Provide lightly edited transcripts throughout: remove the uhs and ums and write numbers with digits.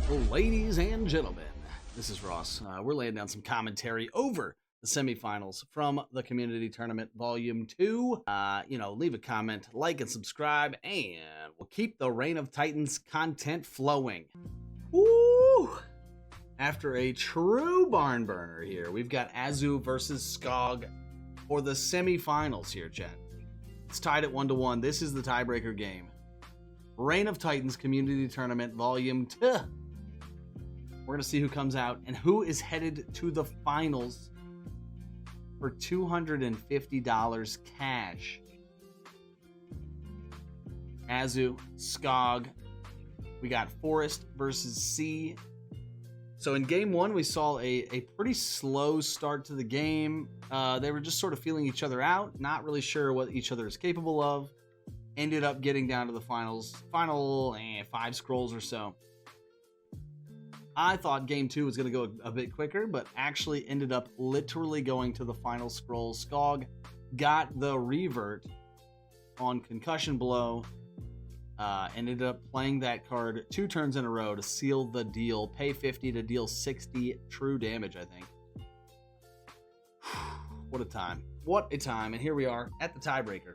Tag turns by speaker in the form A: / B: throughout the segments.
A: Ladies and gentlemen, this is Ross. We're laying down some commentary over the semifinals from the Community Tournament Volume 2. Leave a comment, like, and subscribe, and we'll keep the Reign of Titans content flowing. Woo! After a true barn burner here, we've got Azu versus Skog for the semifinals here, Jen. It's tied at 1-1. This is the tiebreaker game. Reign of Titans Community Tournament Volume 2. We're going to see who comes out and who is headed to the finals for $250 cash. Azu, Skog. We got Forest versus Sea. So in game one, we saw a pretty slow start to the game. They were just sort of feeling each other out, not really sure what each other is capable of. Ended up getting down to the final 5 scrolls or so. I thought game 2 was going to go a bit quicker, but actually ended up literally going to the final scroll. Skog got the revert on Concussion Blow, ended up playing that card 2 turns in a row to seal the deal. Pay 50 to deal 60 true damage, I think. What a time. What a time. And here we are at the tiebreaker.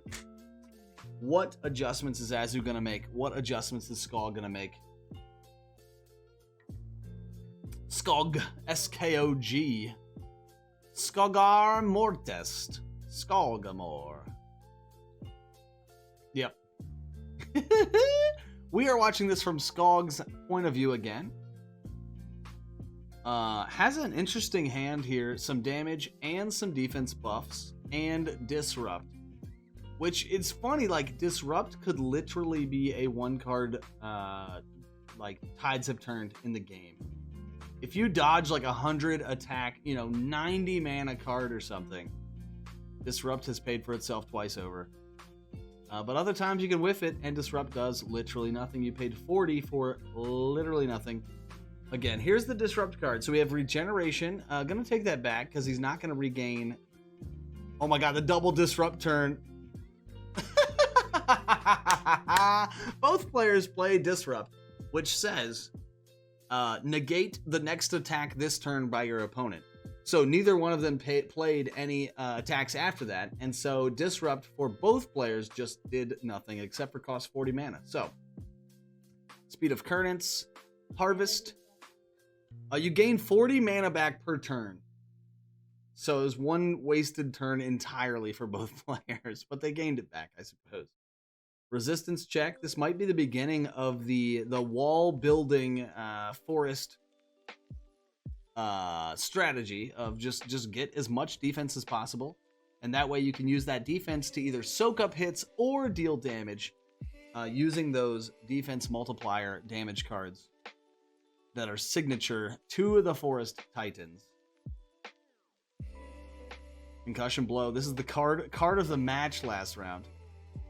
A: What adjustments is Azu going to make? What adjustments is Skog going to make? Skog, S-K-O-G. Skogar Mortest. Skogamore. Yep. We are watching this from Skog's point of view again. Has an interesting hand here. Some damage and some defense buffs. And Disrupt. Which, it's funny, like, Disrupt could literally be a 1-card, Tides Have Turned in the game. If you dodge like 100 attack, 90 mana card or something, Disrupt has paid for itself twice over. But other times you can whiff it, and Disrupt does literally nothing. You paid 40 for literally nothing. Again, here's the Disrupt card. So we have Regeneration. Gonna take that back because he's not gonna regain. Oh my god, the double Disrupt turn. Both players play Disrupt, which says negate the next attack this turn by your opponent. So neither one of them played any attacks after that, and so Disrupt for both players just did nothing except for cost 40 mana. So Speed of Currents, Harvest. You gain 40 mana back per turn. So it was one wasted turn entirely for both players, but they gained it back, I suppose. Resistance check. This might be the beginning of the wall building forest strategy of just get as much defense as possible, and that way you can use that defense to either soak up hits or deal damage using those defense multiplier damage cards that are signature to the Forest Titans. Concussion Blow. This is the card of the match last round.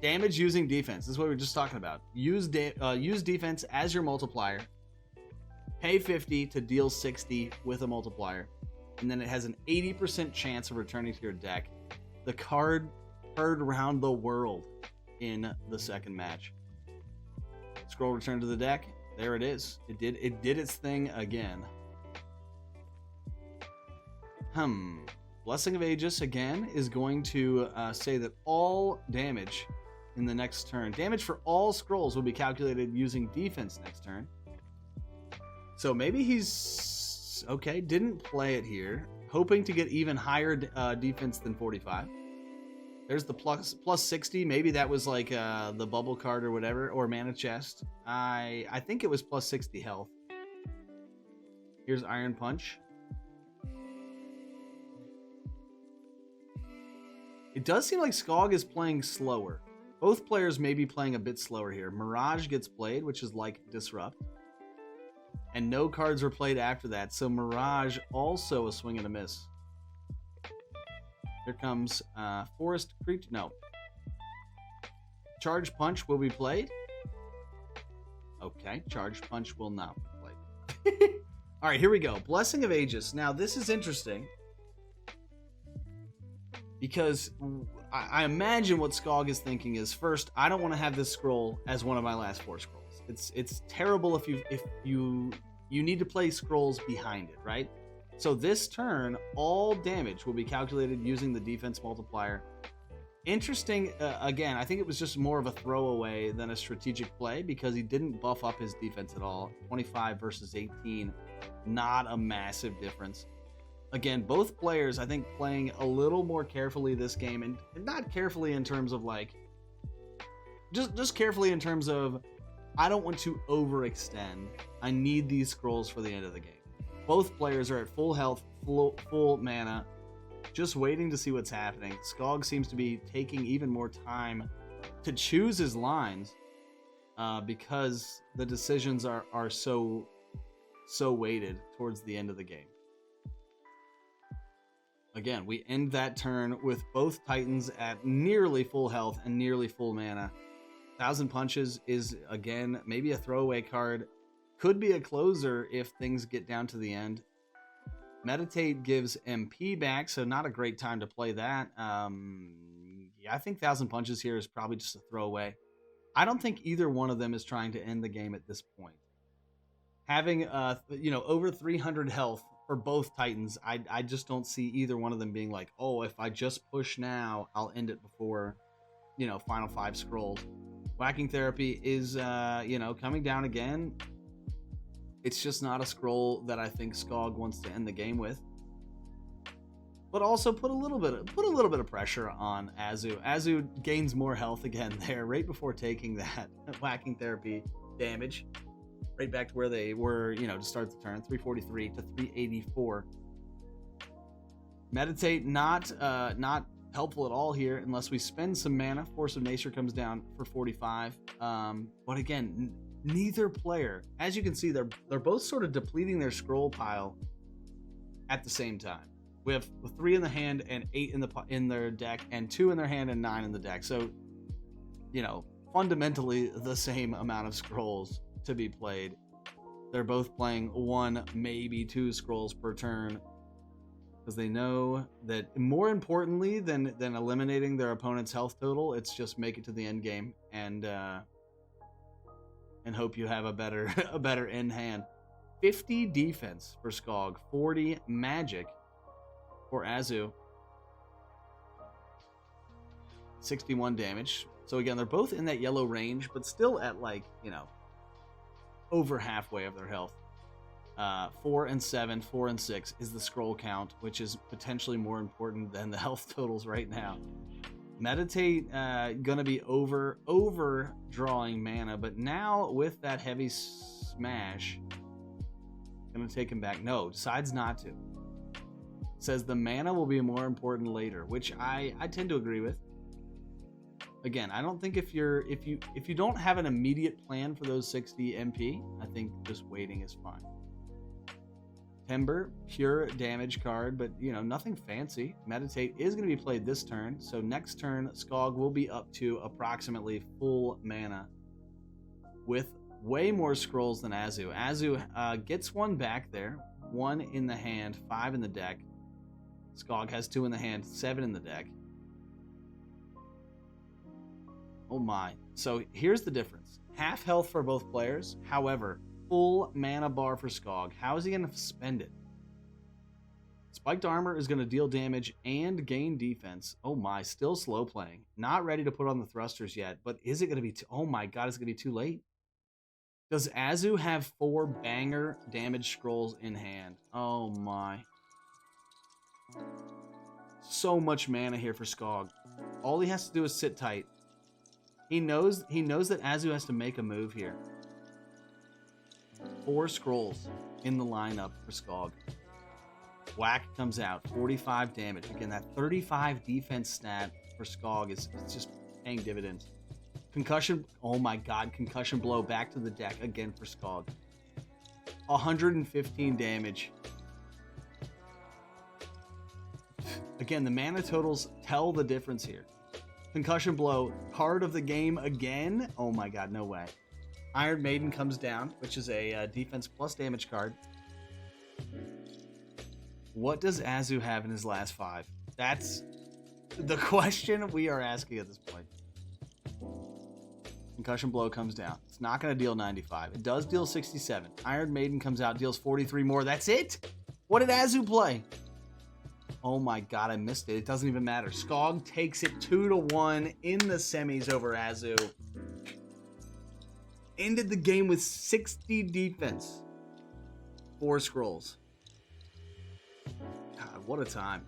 A: Damage using defense. This is what we were just talking about. Use defense as your multiplier. Pay 50 to deal 60 with a multiplier. And then it has an 80% chance of returning to your deck. The card heard around the world in the second match. Scroll return to the deck. There it is. It did its thing again. Blessing of Aegis, again, is going to say that all damage in the next turn, damage for all scrolls will be calculated using defense next turn. So maybe he's, okay, didn't play it here, hoping to get even higher defense than 45. There's the plus 60. Maybe that was like the bubble card or whatever, or mana chest. I think it was plus 60 health. Here's Iron Punch. It does seem like Skog is playing slower. Both players may be playing a bit slower here. Mirage gets played, which is like Disrupt. And no cards were played after that, so Mirage also a swing and a miss. Here comes Forest Creature. No. Charge Punch will be played. Okay, Charge Punch will not be played. All right, here we go. Blessing of Aegis. Now, this is interesting, because I imagine what Skog is thinking is, first, I don't want to have this scroll as one of my last 4 scrolls. It's terrible if you you need to play scrolls behind it, right? So this turn, all damage will be calculated using the defense multiplier. Interesting, again, I think it was just more of a throwaway than a strategic play because he didn't buff up his defense at all. 25 versus 18, not a massive difference. Again, both players, I think, playing a little more carefully this game, and not carefully in terms of like, just carefully in terms of, I don't want to overextend. I need these scrolls for the end of the game. Both players are at full health, full mana, just waiting to see what's happening. Skog seems to be taking even more time to choose his lines because the decisions are so weighted towards the end of the game. Again, we end that turn with both Titans at nearly full health and nearly full mana. 1,000 Punches is, again, maybe a throwaway card. Could be a closer if things get down to the end. Meditate gives MP back, so not a great time to play that. Yeah, I think 1,000 Punches here is probably just a throwaway. I don't think either one of them is trying to end the game at this point. Having over 300 health for both Titans, I just don't see either one of them being like, oh, if I just push now, I'll end it before, final 5 scrolls. Whacking Therapy is, coming down again. It's just not a scroll that I think Skog wants to end the game with. But also put a little bit of pressure on Azu. Azu gains more health again there right before taking that Whacking Therapy damage. Right back to where they were, to start the turn. 343 to 384. Meditate not helpful at all here unless we spend some mana. Force of Nature comes down for 45. But again, neither player, as you can see, they're both sort of depleting their scroll pile at the same time. We have 3 in the hand and 8 in their deck, and 2 in their hand and 9 in the deck. So, fundamentally the same amount of scrolls to be played. They're both playing 1, maybe 2 scrolls per turn because they know that more importantly than eliminating their opponent's health total, it's just make it to the end game and hope you have a better end hand. 50 defense for Skog, 40 magic for Azu. 61 damage. So again, they're both in that yellow range, but still at over halfway of their health. 4 and 7, 4 and 6 is the scroll count, which is potentially more important than the health totals right now. Meditate gonna be over drawing mana, but now with that heavy smash, gonna take him back. No, decides not to. Says the mana will be more important later, which I tend to agree with. Again, I don't think if you don't have an immediate plan for those 60 MP, I think just waiting is fine. Timber, pure damage card, but nothing fancy. Meditate is going to be played this turn, so next turn Skog will be up to approximately full mana with way more scrolls than Azu. Azu gets 1 back there, 1 in the hand, 5 in the deck. Skog has 2 in the hand, 7 in the deck. Oh my. So here's the difference. Half health for both players. However, full mana bar for Skog. How is he going to spend it? Spiked Armor is going to deal damage and gain defense. Oh my, still slow playing. Not ready to put on the thrusters yet, but is it going to be... oh my god, is it going to be too late? Does Azu have 4 banger damage scrolls in hand? Oh my. So much mana here for Skog. All he has to do is sit tight. He knows that Azu has to make a move here. 4 scrolls in the lineup for Skog. Whack comes out, 45 damage. Again, that 35 defense stat for Skog is just paying dividends. Concussion, oh my god, concussion blow back to the deck again for Skog. 115 damage. Again, the mana totals tell the difference here. Concussion blow, card of the game again. Oh my god, no way. Iron Maiden comes down, which is a defense plus damage card. What does Azu have in his last 5? That's the question we are asking at this point. Concussion blow comes down. It's not going to deal 95. It does deal 67. Iron Maiden comes out, deals 43 more. That's it? What did Azu play? Oh my god, I missed it. It doesn't even matter. Skog takes it 2-1 in the semis over Azu. Ended the game with 60 defense. 4 scrolls. God, what a time.